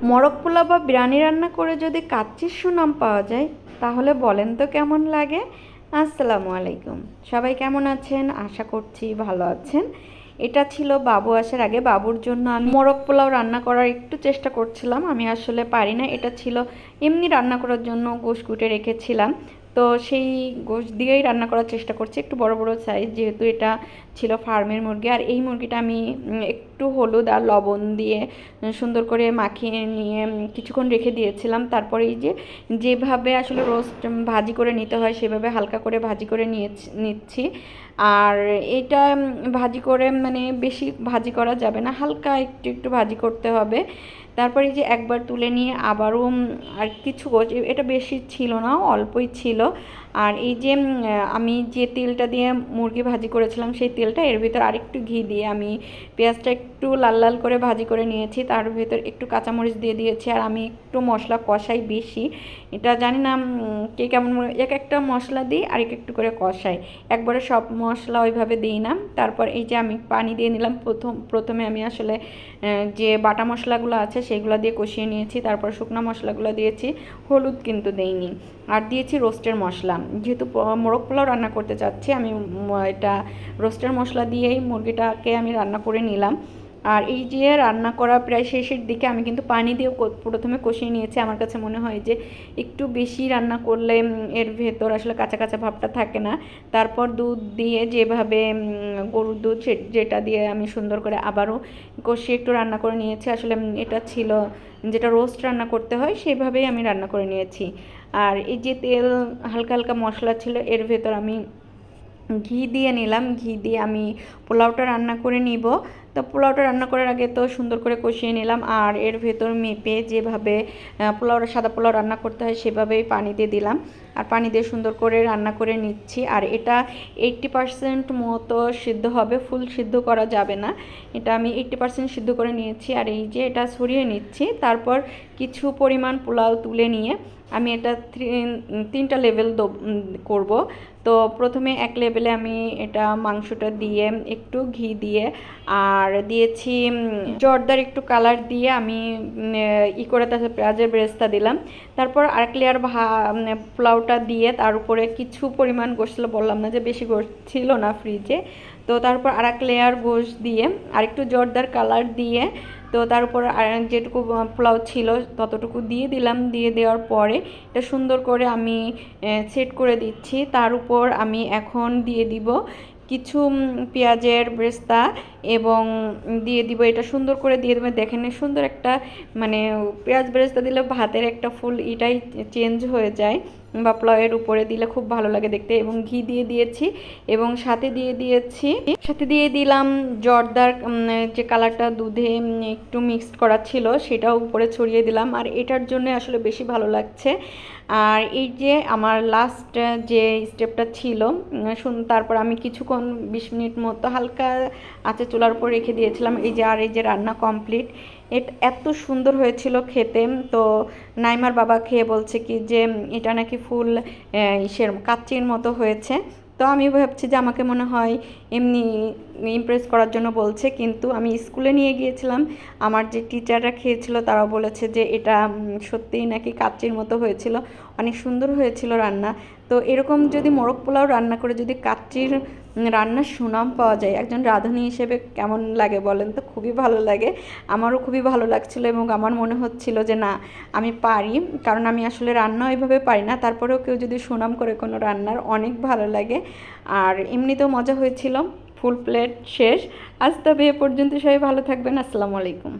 মোরগ পোলাও বা বিরিয়ানি রান্না করে যদি কাচ্চির সুনাম পাওয়া যায় তাহলে বলেন তো কেমন লাগে। আসসালামু আলাইকুম, সবাই কেমন আছেন? আশা করছি ভালো আছেন। এটা ছিল বাবু আসার আগে, বাবুর জন্য আমি মোরগ পোলাও রান্না করার একটু চেষ্টা করছিলাম। আমি আসলে পারি না, এটা ছিল এমনি রান্না করার জন্য গোশ কুটে রেখেছিলাম। তো সেই গোশ দিয়েই রান্না করার চেষ্টা করছি, একটু বড় বড় সাইজ, যেহেতু এটা ছিল ফার্মের মুরগি। আর এই মুরগিটা আমি একটু হলুদ আর লবণ দিয়ে সুন্দর করে মাখিয়ে নিয়ে কিছুক্ষণ রেখে দিয়েছিলাম। তারপরে এই যেভাবে আসলে রোস্ট ভাজি করে নিতে হয় সেভাবে হালকা করে ভাজি করে নিচ্ছি। আর এটা ভাজি করে মানে বেশি ভাজি করা যাবে না, হালকা একটু একটু ভাজি করতে হবে। তারপরে এই যে একবার তুলে নিয়ে আবারও আর কিছু এটা বেশি ছিল না, অল্পই ছিল। আর এই যে আমি যে তেলটা দিয়ে মুরগি ভাজি করেছিলাম সেই তেলটা এর ভিতর আরেকটু ঘি দিয়ে আমি পেঁয়াজটা একটু লাল লাল করে ভাজি করে নিয়েছি। তার ভিতর একটু কাঁচামরিচ দিয়ে দিয়েছি। আর আমি একটু মশলা কষাই বেশি, এটা জানি না কে কেমন, এক একটা মশলা দিই আর একটু করে কষাই, একবারে সব মশলা ওইভাবে দিই না। তারপর এই যে আমি পানি দিয়ে নিলাম। প্রথমে আমি আসলে যে বাটা মশলাগুলো আছে সেগুলো দিয়ে কষিয়ে নিয়েছি, তারপর শুকনো মশলাগুলো দিয়েছি, হলুদ কিন্তু দেইনি। আর দিয়েছি রোস্টের মশলা, যেহেতু মোরগ পোলাও রান্না করতে চাচ্ছি আমি, এটা রোস্টের মশলা দিয়েই মুরগিটাকে আমি রান্না করে নিলাম। আর এই যে রান্না করা প্রায় শেষের দিকে আমি কিন্তু পানি দিয়ে প্রথমে কষিয়ে নিয়েছি। আমার কাছে মনে হয় যে একটু বেশি রান্না করলে এর ভেতর আসলে কাঁচা কাঁচা ভাবটা থাকে না। তারপর দুধ দিয়ে, যেভাবে গরুর দুধ যেটা দিয়ে আমি সুন্দর করে আবারও কষিয়ে একটু রান্না করে নিয়েছি। আসলে এটা ছিল যেটা রোস্ট রান্না করতে হয় সেভাবেই আমি রান্না করে নিয়েছি। আর এই যে তেল হালকা হালকা মশলা ছিল এর ভেতর আমি ঘি দিয়ে নিলাম, ঘি দিয়ে আমি পোলাওটা রান্না করে নিব। তো পোলাওটা রান্না করার আগে তো সুন্দর করে কষিয়ে নিলাম। আর এর ভেতর মেপে যেভাবে পোলাওটা সাদা পোলাও রান্না করতে হয় সেভাবেই পানি দিয়ে দিলাম। আর পানি দিয়ে সুন্দর করে রান্না করে নিচ্ছি। আর এটা 80% মতো সিদ্ধ হবে, ফুল সিদ্ধ করা যাবে না। এটা আমি 80% সিদ্ধ করে নিয়েছি। আর এই যে এটা ছড়িয়ে নিচ্ছি। তারপর কিছু পরিমাণ পোলাও তুলে নিয়ে আমি এটা তিনটা লেভেল করব। তো প্রথমে এক লেভেলে আমি এটা মাংসটা দিয়ে একটু ঘি দিয়ে আর দিয়েছি জর্দার একটু কালার দিয়ে আমি করে তাতে পেঁয়াজের বেরেস্তা দিলাম। তারপর আরেক লেয়ার পোলাওটা দিয়ে তার উপরে কিছু পরিমাণ গোশ ছিল, বললাম না যে বেশি গোশ ছিল না ফ্রিজে। তো তারপর আরেক লেয়ার গোশ দিয়ে আর একটু জর্দার কালার দিয়ে, তো তার উপর যেটুকু পোলাও ছিল ততটুকু দিয়ে দিলাম। দিয়ে দেওয়ার পরে এটা সুন্দর করে আমি সেট করে দিচ্ছি। তার উপর আমি এখন দিয়ে দিব কিছু পেঁয়াজের বেরেস্তা এবং দিয়ে দিব, এটা সুন্দর করে দিয়ে দেবে। দেখেন সুন্দর একটা মানে পেঁয়াজ বেরেস্তা দিলে ভাতের একটা ফুল এটাই চেঞ্জ হয়ে যায়, বা পোলাওয়ের উপরে দিলে খুব ভালো লাগে দেখতে। এবং ঘি দিয়ে দিয়েছি এবং সাথে দিয়ে দিলাম জর্দার যে কালারটা দুধে একটু মিক্সড করা ছিল সেটাও উপরে ছড়িয়ে দিলাম। আর এটার জন্য আসলে বেশি ভালো লাগছে। আর এই যে আমার লাস্ট যে স্টেপটা ছিল, তারপর আমি কিছুক্ষণ 20 মিনিট মতো হালকা আঁচে চুলার উপর রেখে দিয়েছিলাম। এই যে রান্না কমপ্লিট। এত সুন্দর হয়েছিল খেতে। তো নাইমার বাবা খেয়ে বলছে কি যে এটা নাকি ফুল কাচ্চির মতো হয়েছে। তো আমি ভাবছি যে আমাকে মনে হয় এমনি ইমপ্রেস করার জন্য বলছে, কিন্তু আমি স্কুলে নিয়ে গিয়েছিলাম, আমার যে টিচাররা খেয়েছিল তারাও বলেছে যে এটা সত্যিই নাকি কাচ্চির মতো হয়েছিল, অনেক সুন্দর হয়েছিল রান্না। তো এরকম যদি মোরগ পোলাও রান্না করে যদি কাচ্চির রান্নার সুনাম পাওয়া যায় একজন রাঁধুনি হিসেবে কেমন লাগে বলেন তো? খুবই ভালো লাগে, আমারও খুবই ভালো লাগছিল। এবং আমার মনে হচ্ছিল যে না, আমি পারি, কারণ আমি আসলে রান্না ওইভাবে পারি না। তারপরেও কেউ যদি সুনাম করে কোনো রান্নার, অনেক ভালো লাগে। আর এমনিতেও মজা হয়েছিল। ফুল প্লেট শেষ। আজ তবে এ পর্যন্ত, সবাই ভালো থাকবেন। আসসালামু আলাইকুম।